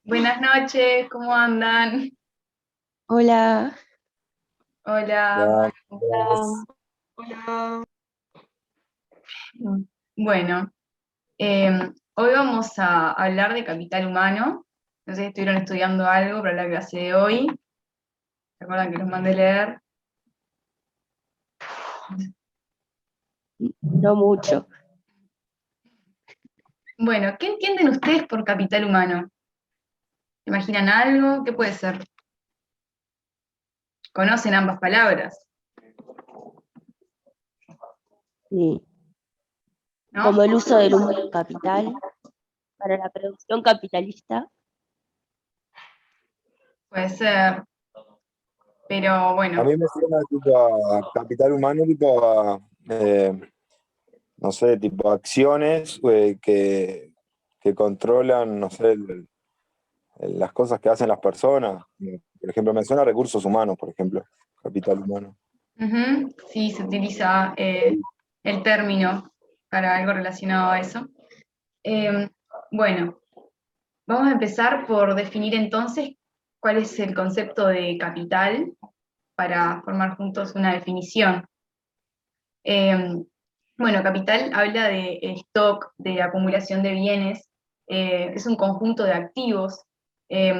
Buenas noches, ¿cómo andan? Hola, Hola. Ya, hola. Hola, Bueno, hoy vamos a hablar de capital humano. No sé si estuvieron estudiando algo para la clase de hoy. ¿Se acuerdan que los mandé a leer? No mucho. Bueno, ¿qué entienden ustedes por capital humano? ¿Imaginan algo? ¿Qué puede ser? ¿Conocen ambas palabras? Sí. ¿No? Como el uso del humano capital para la producción capitalista. Puede ser, pero a bueno. mí me suena tipo a capital humano, tipo a, no sé, tipo acciones que controlan, no sé, las cosas que hacen las personas. Por ejemplo, me suena a recursos humanos, por ejemplo, capital humano. Ujú, sí, se utiliza el término para algo relacionado a eso. Eh, bueno. Vamos a empezar por definir entonces cuál es el concepto de capital para formar juntos una definición. Eh, bueno, capital habla de stock, de acumulación de bienes, es un conjunto de activos. Eh,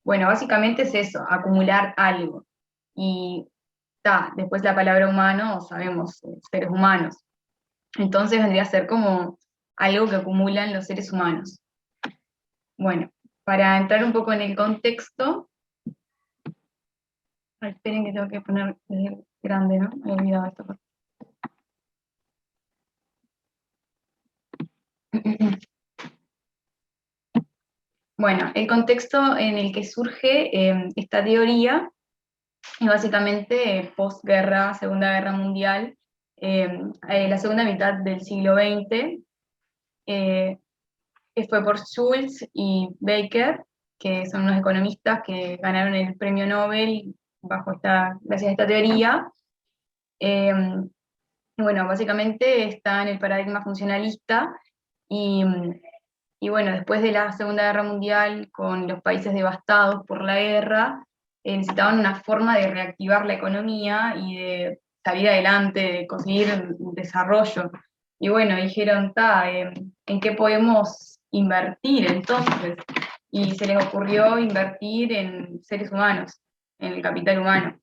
bueno, básicamente es eso, acumular algo. Y después la palabra humano, sabemos, seres humanos. Entonces vendría a ser como algo que acumulan los seres humanos. Bueno, para entrar un poco en el contexto, esperen que tengo que poner grande, ¿no? Me he olvidado esto. Bueno, el contexto en el que surge esta teoría es básicamente posguerra, Segunda Guerra Mundial, la segunda mitad del siglo XX, eh, que fue por Schultz y Baker, que son unos economistas que ganaron el premio Nobel gracias a esta teoría. Eh, bueno, básicamente está en el paradigma funcionalista y, y bueno, después de la Segunda Guerra Mundial, con los países devastados por la guerra, necesitaban una forma de reactivar la economía y de salir adelante, de conseguir un desarrollo. Y bueno, dijeron, ¿en qué podemos invertir entonces? Y se les ocurrió invertir en seres humanos, en el capital humano,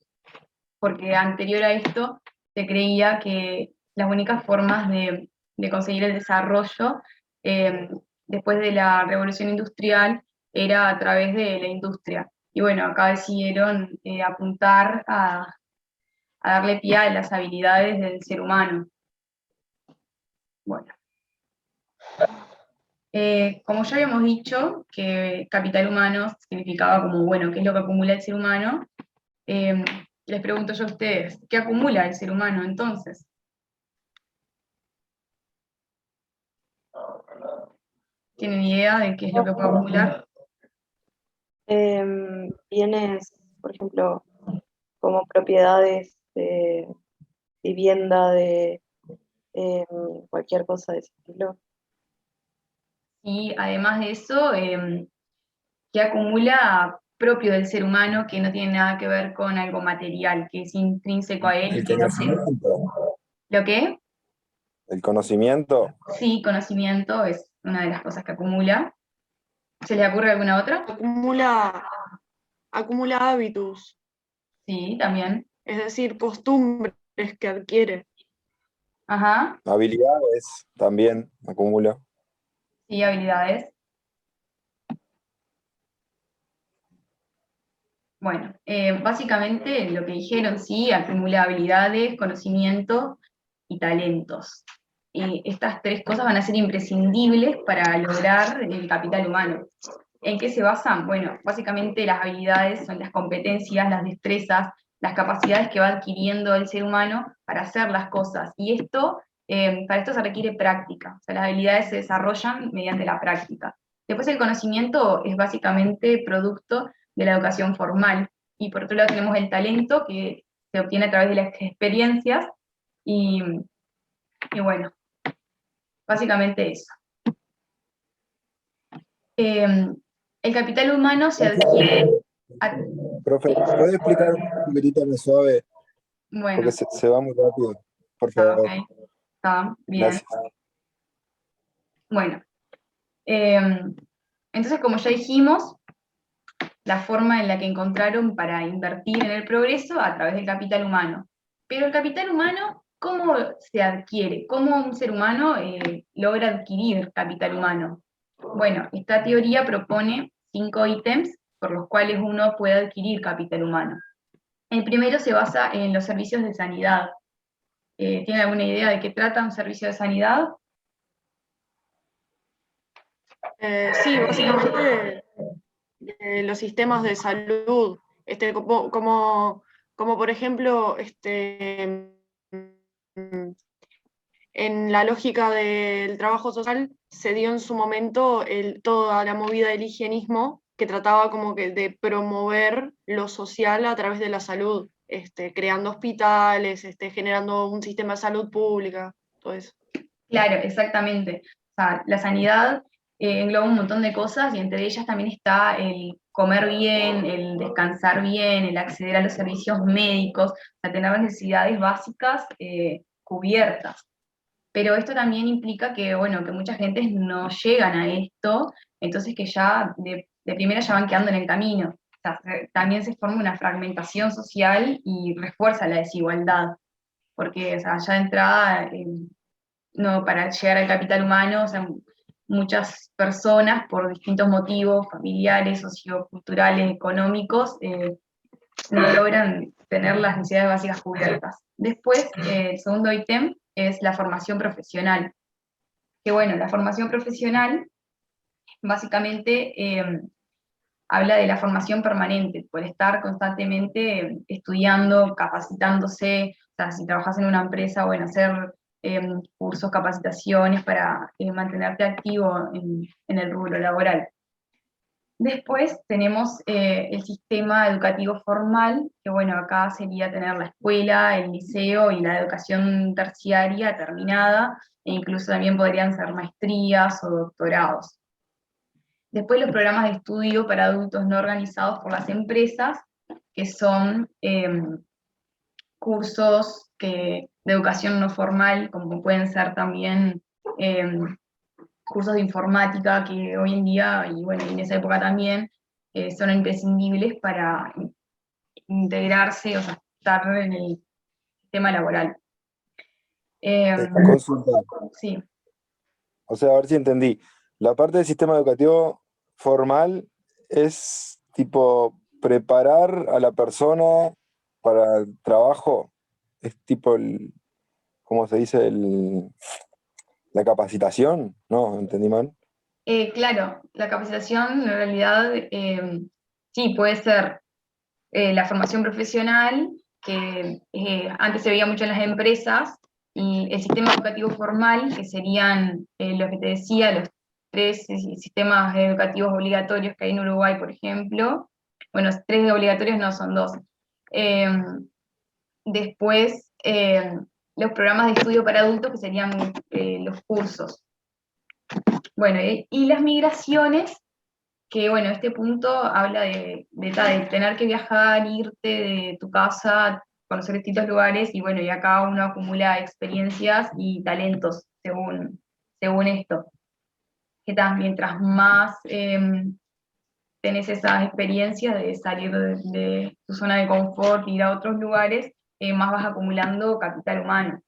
porque anterior a esto se creía que las únicas formas de conseguir el desarrollo eh, después de la revolución industrial era a través de la industria. Y bueno, acá decidieron apuntar a darle pie a las habilidades del ser humano. Bueno, como ya habíamos dicho, que capital humano significaba como, bueno, ¿qué es lo que acumula el ser humano? Eh, les pregunto yo a ustedes, ¿qué acumula el ser humano entonces? ¿Tienen idea de qué es lo que puede acumular? bienes, por ejemplo, como propiedades de vivienda, de em, cualquier cosa de ese estilo. Y además de eso, ¿qué acumula propio del ser humano que no tiene nada que ver con algo material, que es intrínseco a él y El que no sé? conocimiento. ¿Lo qué? El conocimiento. Sí, conocimiento es una de las cosas que acumula. ¿Se le ocurre alguna otra? Acumula hábitos, Sí, también. es decir, costumbres que adquiere. Ajá, Habilidades también acumula. sí, habilidades. Bueno, básicamente lo que dijeron, sí, acumula habilidades, conocimiento y talentos. Estas tres cosas van a ser imprescindibles para lograr el capital humano. ¿En qué se basan? Bueno, básicamente las habilidades son las competencias, las destrezas, las capacidades que va adquiriendo el ser humano para hacer las cosas. Y para esto se requiere práctica. O sea, las habilidades se desarrollan mediante la práctica. Después el conocimiento es básicamente producto de la educación formal. Y por otro lado tenemos el talento que se obtiene a través de las experiencias y, y bueno, básicamente eso. Eh, El capital humano se adquiere... Profe, ¿puede explicar un poquitito más suave? Porque Bueno, se va muy rápido. Por está favor, ok, está bien. gracias. Bueno, entonces como ya dijimos, la forma en la que encontraron para invertir en el progreso a través del capital humano. Pero el capital humano, ¿cómo se adquiere? ¿Cómo un ser humano logra adquirir capital humano? Bueno, esta teoría propone 5 ítems por los cuales uno puede adquirir capital humano. El primero se basa en los servicios de sanidad. ¿Tienen alguna idea de qué trata un servicio de sanidad? Sí, básicamente los sistemas de salud, como por ejemplo, en la lógica del trabajo social se dio en su momento toda la movida del higienismo que trataba como que de promover lo social a través de la salud, creando hospitales, generando un sistema de salud pública, todo eso. Claro, exactamente. O sea, la sanidad engloba un montón de cosas y entre ellas también está el comer bien, el descansar bien, el acceder a los servicios médicos, o sea, tener las necesidades básicas cubiertas. Pero esto también implica que, bueno, que mucha gente no llegan a esto, entonces que ya de primera ya van quedando en el camino. O sea, también se forma una fragmentación social y refuerza la desigualdad, porque, o sea, ya de entrada, no, para llegar al capital humano, o sea, muchas personas por distintos motivos familiares, socioculturales, económicos, no logran tener las necesidades básicas cubiertas. Después, el segundo ítem es la formación profesional. Que bueno, la formación profesional básicamente habla de la formación permanente, por estar constantemente estudiando, capacitándose, o sea, si trabajas en una empresa, bueno, hacer cursos, capacitaciones para mantenerte activo en el rubro laboral. Después tenemos el sistema educativo formal, que bueno, acá sería tener la escuela, el liceo y la educación terciaria terminada, e incluso también podrían ser maestrías o doctorados. Después los programas de estudio para adultos no organizados por las empresas, que son cursos de educación no formal, como pueden ser también cursos de informática, que hoy en día, y bueno, en esa época también, son imprescindibles para integrarse, o sea, estar en el sistema laboral. Consulta. Sí. O sea, a ver si entendí. La parte del sistema educativo formal es tipo preparar a la persona para el trabajo. Es tipo ¿cómo se dice? La capacitación, ¿no? ¿Entendí mal? Claro, la capacitación en realidad sí puede ser la formación profesional, que antes se veía mucho en las empresas, y el sistema educativo formal, que serían los que te decía, los 3 sistemas educativos obligatorios que hay en Uruguay, por ejemplo. Bueno, 3 obligatorios no, son 2. Después, los programas de estudio para adultos, que serían los cursos. Bueno, y las migraciones, que bueno, este punto habla de tener que viajar, irte de tu casa, conocer distintos lugares, y bueno, y acá uno acumula experiencias y talentos según esto. Que mientras más tenés esas experiencias de salir de tu zona de confort, ir a otros lugares, más vas acumulando capital humano.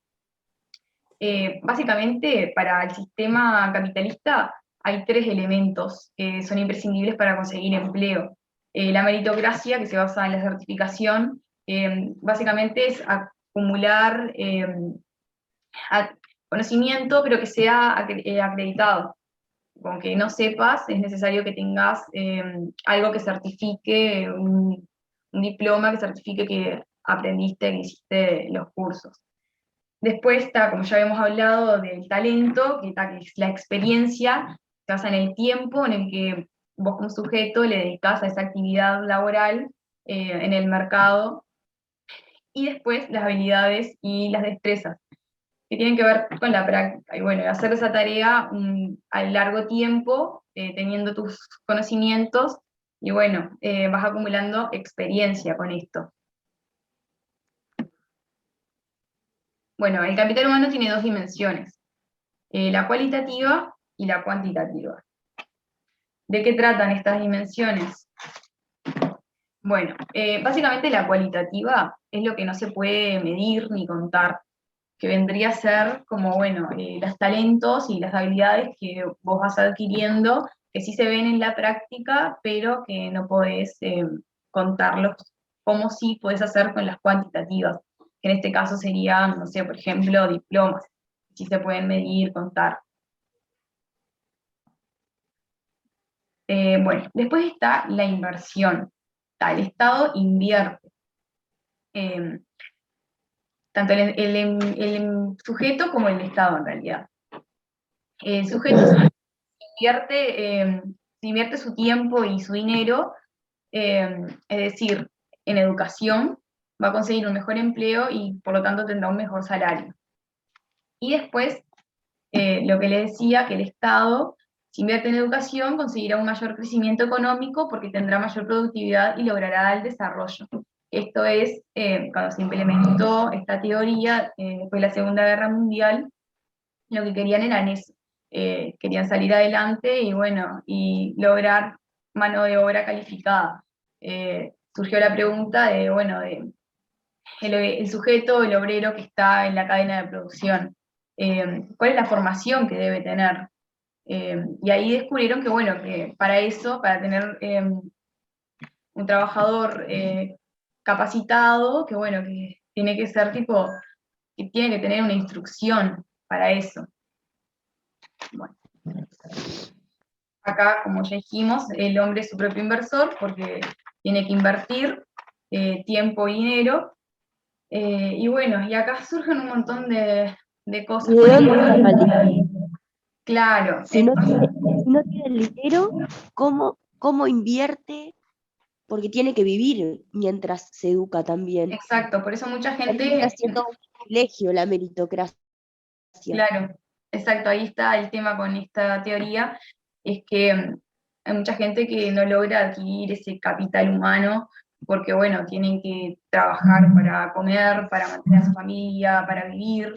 Básicamente, para el sistema capitalista hay 3 elementos que son imprescindibles para conseguir empleo. La meritocracia, que se basa en la certificación, básicamente es acumular conocimiento, pero que sea acreditado. Con que no sepas, es necesario que tengas algo que certifique, un diploma que certifique que aprendiste, que hiciste los cursos. Después está, como ya habíamos hablado, del talento, que es la experiencia, se basa en el tiempo en el que vos como sujeto le dedicás a esa actividad laboral en el mercado, y después las habilidades y las destrezas, que tienen que ver con la práctica. Y bueno, hacer esa tarea a largo tiempo, teniendo tus conocimientos, y bueno, vas acumulando experiencia con esto. Bueno, el capital humano tiene dos dimensiones, la cualitativa y la cuantitativa. ¿De qué tratan estas dimensiones? Bueno, básicamente la cualitativa es lo que no se puede medir ni contar, que vendría a ser como, bueno, los talentos y las habilidades que vos vas adquiriendo, que sí se ven en la práctica, pero que no podés contarlos, como sí podés hacer con las cuantitativas, que en este caso serían, no sé, por ejemplo, diplomas, sí se pueden medir, contar. Bueno, después está la inversión. El Estado invierte. Tanto el sujeto como el Estado en realidad. El sujeto invierte su tiempo y su dinero, es decir, en educación, va a conseguir un mejor empleo y por lo tanto tendrá un mejor salario. Y después, lo que le decía, que el Estado, si invierte en educación, conseguirá un mayor crecimiento económico porque tendrá mayor productividad y logrará el desarrollo. Esto es, cuando se implementó esta teoría, después de la Segunda Guerra Mundial, lo que querían era eso, querían salir adelante y bueno, y lograr mano de obra calificada. Surgió la pregunta de, bueno, de el sujeto, el obrero que está en la cadena de producción, ¿cuál es la formación que debe tener? Y ahí descubrieron que, bueno, que para eso, para tener un trabajador capacitado, que bueno, que tiene que ser tipo, que tiene que tener una instrucción para eso. Bueno. Acá, como ya dijimos, el hombre es su propio inversor porque tiene que invertir tiempo y dinero. Y bueno, y acá surgen un montón de cosas. ¿Y de dónde saca el dinero? Claro. Si no tiene el dinero, ¿cómo invierte? Porque tiene que vivir mientras se educa también. Exacto, por eso mucha gente... Termina siendo un privilegio la meritocracia. Claro, exacto, ahí está el tema con esta teoría, es que hay mucha gente que no logra adquirir ese capital humano porque, bueno, tienen que trabajar para comer, para mantener a su familia, para vivir.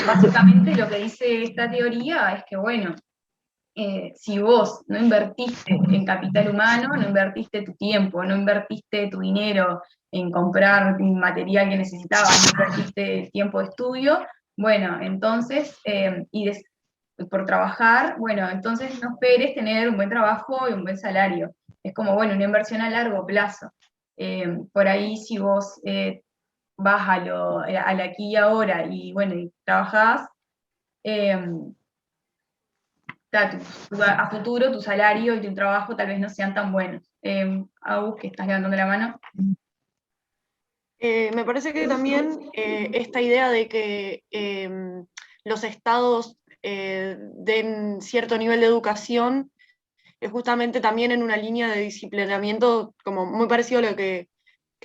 Básicamente lo que dice esta teoría es que, bueno, si vos no invertiste en capital humano, no invertiste tu tiempo, no invertiste tu dinero en comprar material que necesitabas, no invertiste tiempo de estudio, bueno, entonces, por trabajar, bueno, entonces no esperes tener un buen trabajo y un buen salario. Es como, bueno, una inversión a largo plazo. Por ahí si vos vas al aquí y ahora y, bueno, y trabajás, a futuro tu salario y tu trabajo tal vez no sean tan buenos. Agus, que estás levantando la mano. Me parece que también esta idea de que los estados den cierto nivel de educación es justamente también en una línea de disciplinamiento como muy parecido a lo que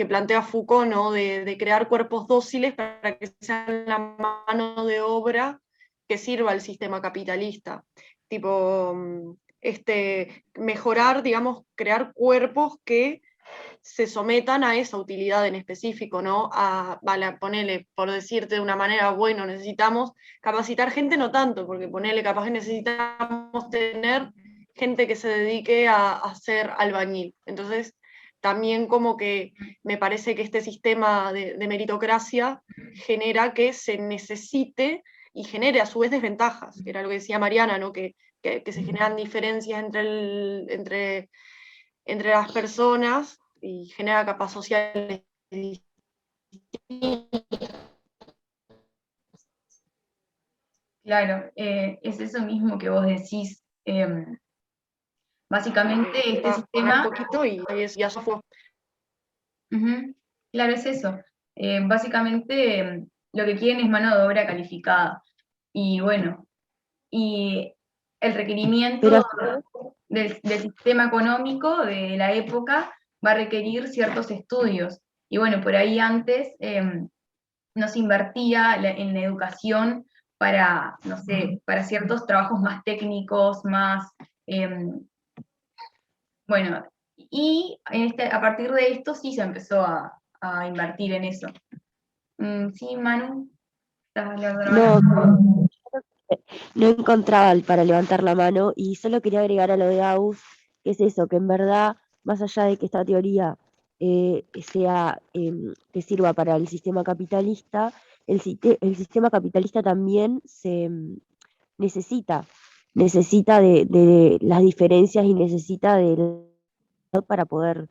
plantea Foucault, ¿no? De crear cuerpos dóciles para que sean la mano de obra que sirva al sistema capitalista. Tipo, mejorar, digamos, crear cuerpos que se sometan a esa utilidad en específico, ¿no? Ponele, por decirte de una manera, bueno, necesitamos capacitar gente, no tanto, porque ponele, capaz que necesitamos tener gente que se dedique a ser albañil. Entonces, también como que me parece que este sistema de meritocracia genera que se necesite y genere a su vez desventajas, que era lo que decía Mariana, ¿no? Que se generan diferencias entre las personas y genera capas sociales distintas. Claro, es eso mismo que vos decís. Básicamente este sistema... Un poquito y ya se fue. Claro, es eso. Básicamente lo que quieren es mano de obra calificada. Y bueno, y el requerimiento del sistema económico de la época va a requerir ciertos estudios. Y bueno, por ahí antes no se invertía en la educación para, no sé, para ciertos trabajos más técnicos, más, bueno, y a partir de esto sí se empezó a invertir en eso. Sí, Manu, ¿estás levantando la mano? No, no encontraba para levantar la mano y solo quería agregar a lo de Gauss, que es eso, que en verdad, más allá de que esta teoría que sirva para el sistema capitalista, el sistema capitalista también necesita, necesita de las diferencias y necesita para poder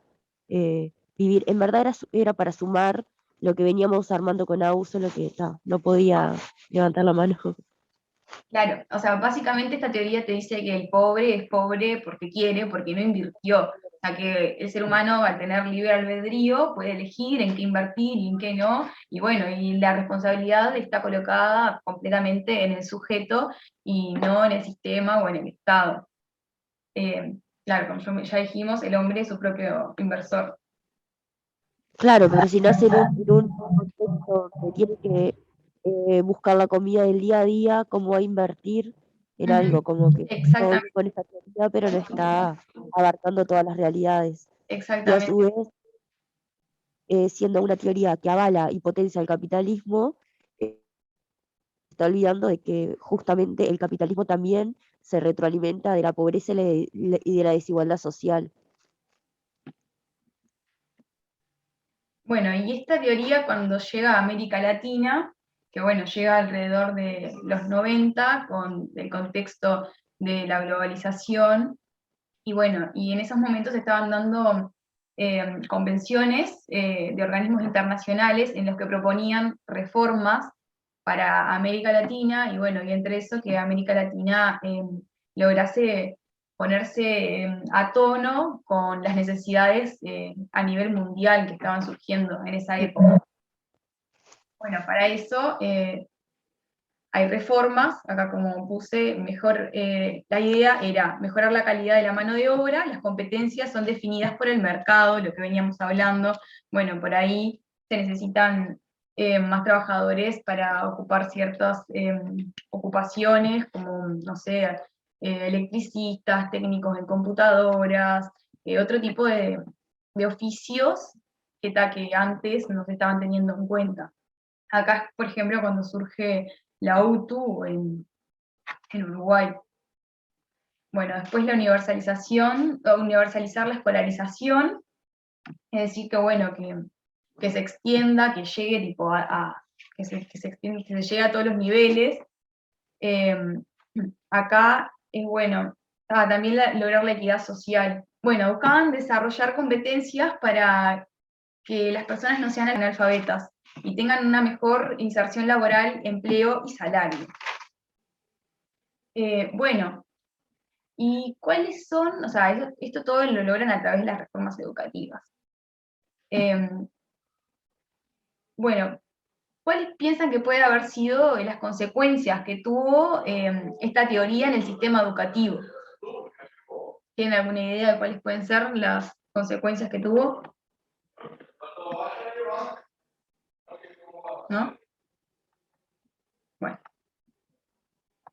vivir. En verdad era para sumar lo que veníamos armando con Gauss, solo que no podía levantar la mano. Claro, o sea, básicamente esta teoría te dice que el pobre es pobre porque quiere, porque no invirtió. O sea, que el ser humano, al tener libre albedrío, puede elegir en qué invertir y en qué no. Y bueno, y la responsabilidad está colocada completamente en el sujeto y no en el sistema o en el Estado. Claro, como ya dijimos, el hombre es su propio inversor. Claro, pero si nace en un contexto que tiene que buscar la comida del día a día, cómo va a invertir en algo, como que todo Exactamente, con esta teoría, pero no está abarcando todas las realidades. Y a su exactamente. vez, siendo una teoría que avala y potencia el capitalismo, está olvidando de que justamente el capitalismo también se retroalimenta de la pobreza y de la desigualdad social. Bueno, y esta teoría cuando llega a América Latina, que bueno, llega alrededor de los 90 con el contexto de la globalización, y bueno, y en esos momentos se estaban dando convenciones de organismos internacionales en los que proponían reformas para América Latina, y bueno, y entre eso que América Latina lograse ponerse a tono con las necesidades a nivel mundial que estaban surgiendo en esa época. Bueno, para eso hay reformas, acá como puse, la idea era mejorar la calidad de la mano de obra, las competencias son definidas por el mercado, lo que veníamos hablando, bueno, por ahí se necesitan más trabajadores para ocupar ciertas ocupaciones, como, no sé, electricistas, técnicos en computadoras, otro tipo de oficios que antes no se estaban teniendo en cuenta. Acá, por ejemplo, cuando surge la UTU en Uruguay. Bueno, después la universalizar la escolarización, es decir, que bueno, que se extienda, que llegue tipo que se extienda, que se llegue a todos los niveles. Acá es bueno, también lograr la equidad social. Bueno, buscaban desarrollar competencias para que las personas no sean analfabetas y tengan una mejor inserción laboral, empleo y salario. Bueno, ¿y cuáles son? O sea, esto todo lo logran a través de las reformas educativas. Bueno, ¿cuáles piensan que puede haber sido las consecuencias que tuvo esta teoría en el sistema educativo? ¿Tienen alguna idea de cuáles pueden ser las consecuencias que tuvo? ¿No? Bueno.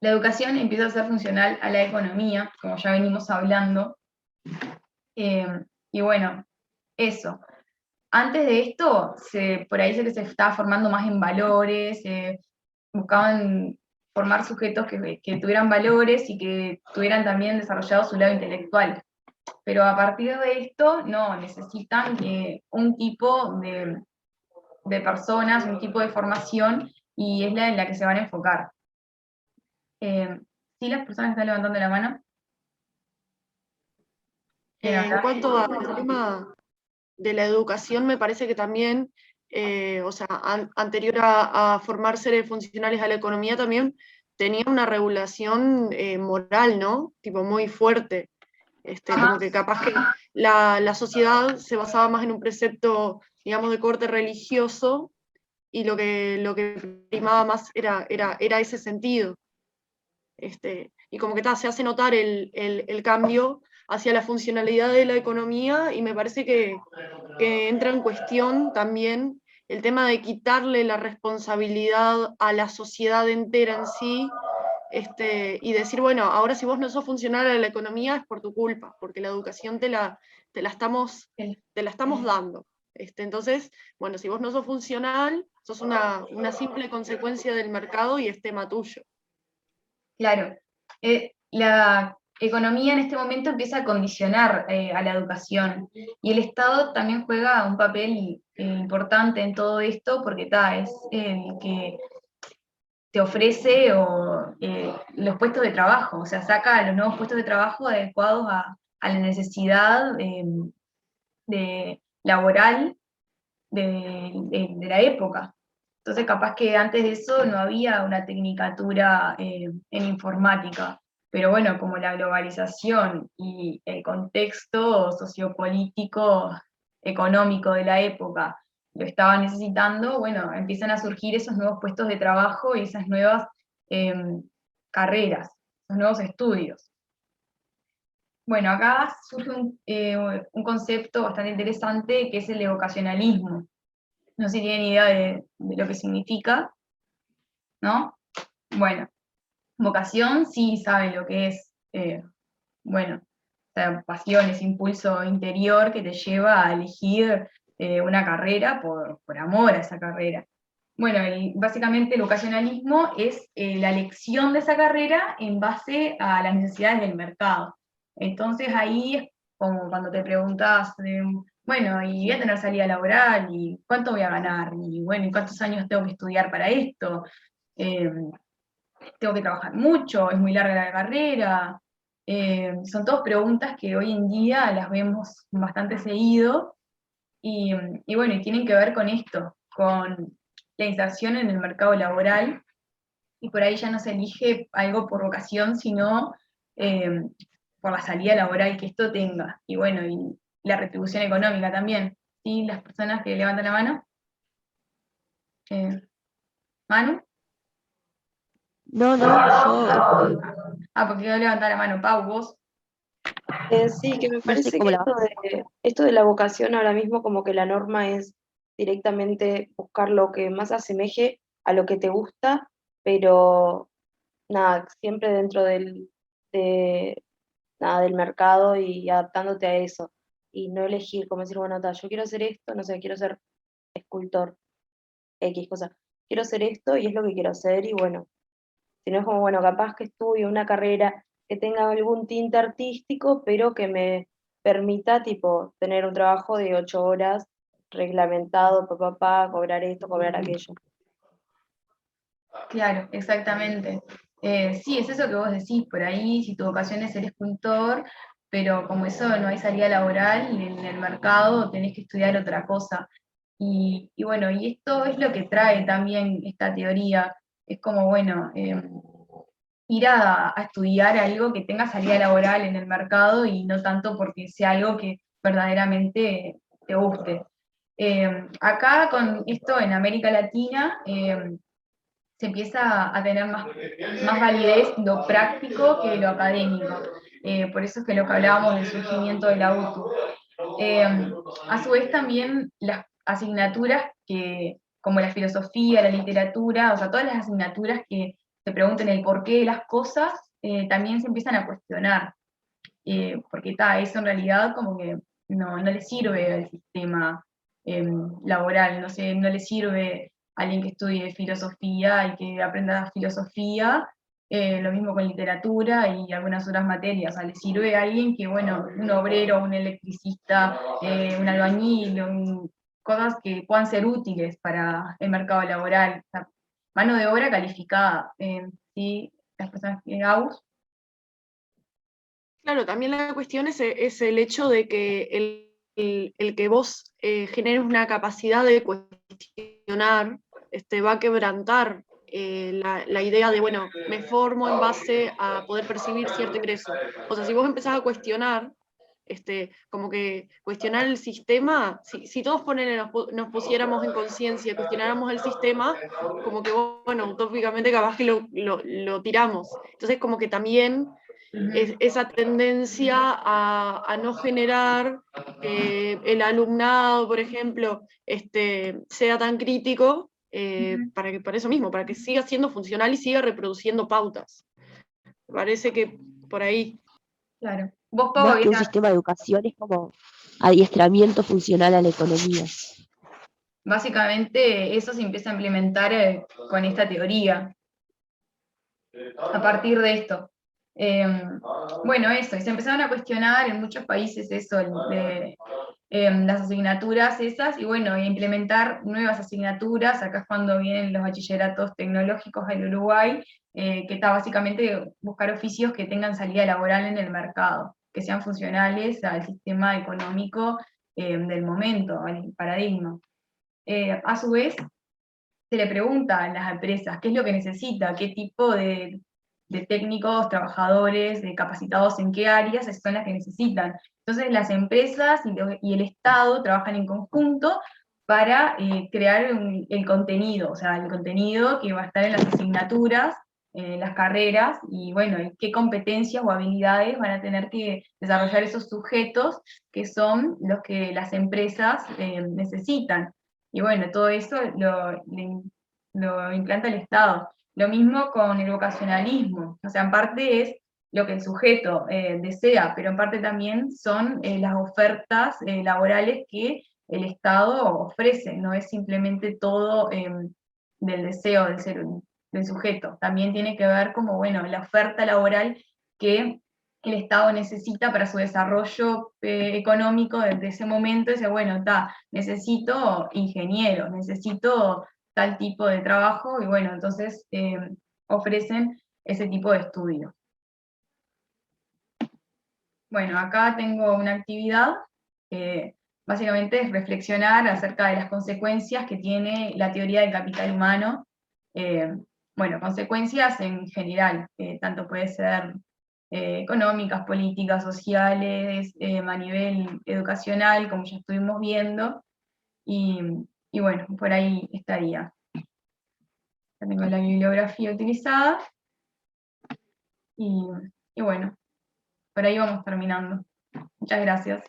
La educación empieza a ser funcional a la economía, como ya venimos hablando. Y bueno, eso. Antes de esto, por ahí se estaba formando más en valores, buscaban formar sujetos que tuvieran valores y que tuvieran también desarrollado su lado intelectual. Pero a partir de esto, no, necesitan un tipo de personas, un tipo de formación, y es la en la que se van a enfocar. ¿Sí las personas están levantando la mano? En cuanto al tema de la educación, me parece que también, o sea, anterior a formar seres funcionales a la economía, también tenía una regulación moral, ¿no? Tipo muy fuerte. Como que capaz que la sociedad se basaba más en un precepto, digamos, de corte religioso, y lo que primaba más era ese sentido. Y como que se hace notar el cambio hacia la funcionalidad de la economía, y me parece que entra en cuestión también el tema de quitarle la responsabilidad a la sociedad entera en sí, y decir, bueno, ahora si vos no sos funcional a la economía es por tu culpa, porque la educación te la estamos dando. Entonces, bueno, si vos no sos funcional, sos una simple consecuencia del mercado y es tema tuyo. Claro. La economía en este momento empieza a condicionar a la educación, y el Estado también juega un papel importante en todo esto, porque es el que te ofrece los puestos de trabajo, o sea, saca los nuevos puestos de trabajo adecuados a la necesidad laboral de la época. Entonces, capaz que antes de eso no había una tecnicatura en informática, pero bueno, como la globalización y el contexto sociopolítico, económico de la época lo estaba necesitando, bueno, empiezan a surgir esos nuevos puestos de trabajo y esas nuevas eh, carreras, esos nuevos estudios. Bueno, acá surge un concepto bastante interesante que es el evocacionalismo. No sé si tienen idea de lo que significa, ¿no? Bueno, vocación sí sabe lo que es, bueno, o sea, pasión, ese impulso interior que te lleva a elegir una carrera por amor a esa carrera. Bueno, básicamente el vocacionalismo es la elección de esa carrera en base a las necesidades del mercado. Entonces ahí es como cuando te preguntas, bueno, y voy a tener salida laboral, y cuánto voy a ganar, y bueno, y cuántos años tengo que estudiar para esto, Eh, tengo que trabajar mucho, es muy larga la carrera. Son todas preguntas que hoy en día las vemos bastante seguido, y bueno, y tienen que ver con esto, con la inserción en el mercado laboral, y por ahí ya no se elige algo por vocación, sino eh, por la salida laboral que esto tenga, y bueno, y la retribución económica también. ¿Sí? Las personas que levantan la mano. ¿Manu? No, yo Porque yo levantar la mano, Pau, vos. Sí, que me no sé parece cómo que la... esto de la vocación ahora mismo como que la norma es directamente buscar lo que más asemeje a lo que te gusta, pero nada, siempre dentro de, nada, del mercado y adaptándote a eso. Y no elegir, como decir, bueno, yo quiero hacer esto, no sé, quiero ser escultor, X cosa. Quiero hacer esto y es lo que quiero hacer y bueno, si no es como, bueno, capaz que estudie una carrera que tenga algún tinte artístico, pero que me permita, tipo, tener un trabajo de 8 horas reglamentado, cobrar esto, cobrar aquello. Claro, exactamente. Sí, es eso que vos decís, por ahí, si tu vocación es ser escultor, pero como eso no hay salida laboral en el mercado, tenés que estudiar otra cosa. Y bueno, y esto es lo que trae también esta teoría. Es como, bueno, ir a estudiar algo que tenga salida laboral en el mercado, y no tanto porque sea algo que verdaderamente te guste. Acá con esto en América Latina, se empieza a tener más validez lo práctico que lo académico. Por eso es que lo que hablábamos del surgimiento de la UTU. Eh, a su vez también las asignaturas como la filosofía, la literatura, o sea, todas las asignaturas que se pregunten el porqué de las cosas, también se empiezan a cuestionar, porque eso en realidad como que no le sirve al sistema laboral, no le sirve a alguien que estudie filosofía y que aprenda filosofía, lo mismo con literatura y algunas otras materias, o sea, le sirve a alguien que, bueno, un obrero, un electricista, un albañil, cosas que puedan ser útiles para el mercado laboral, o sea, mano de obra calificada, ¿sí? Las personas que Claro, también la cuestión es el hecho de que el que vos generes una capacidad de cuestionar va a quebrantar la idea de, bueno, me formo en base a poder percibir cierto ingreso. O sea, si vos empezás a cuestionar, como que cuestionar el sistema, si todos nos pusiéramos en conciencia, cuestionáramos el sistema, como que, bueno, utópicamente capaz que lo tiramos. Entonces, como que también esa tendencia a no generar el alumnado, por ejemplo, sea tan crítico, para eso mismo, para que siga siendo funcional y siga reproduciendo pautas. Me parece que por ahí. Claro. Vos, Pau, Más que un habías- sistema de educación, es como adiestramiento funcional a la economía. básicamente eso se empieza a implementar con esta teoría, a partir de esto. Bueno, eso, y se empezaron a cuestionar en muchos países eso, las asignaturas esas, y bueno, implementar nuevas asignaturas. Acá es cuando vienen los bachilleratos tecnológicos del Uruguay, que está básicamente buscar oficios que tengan salida laboral en el mercado, que sean funcionales al sistema económico del momento, al paradigma. A su vez, se le pregunta a las empresas qué es lo que necesita, qué tipo de técnicos, trabajadores, de capacitados en qué áreas son las que necesitan. Entonces las empresas y el Estado trabajan en conjunto para crear el contenido, o sea, el contenido que va a estar en las asignaturas, en las carreras, y bueno, qué competencias o habilidades van a tener que desarrollar esos sujetos que son los que las empresas necesitan. Y bueno, todo eso lo implanta el Estado. Lo mismo con el vocacionalismo, o sea, en parte es lo que el sujeto desea, pero en parte también son las ofertas laborales que el Estado ofrece, no es simplemente todo del deseo del sujeto, también tiene que ver como, bueno, la oferta laboral que el Estado necesita para su desarrollo económico desde ese momento. Dice, bueno, necesito ingenieros, necesito tal tipo de trabajo, y bueno, entonces ofrecen ese tipo de estudio. Bueno, acá tengo una actividad que básicamente es reflexionar acerca de las consecuencias que tiene la teoría del capital humano. Bueno, consecuencias en general, tanto puede ser económicas, políticas, sociales, a nivel educacional, como ya estuvimos viendo, y, y bueno, por ahí estaría. Ya tengo la bibliografía utilizada, y bueno, por ahí vamos terminando. Muchas gracias.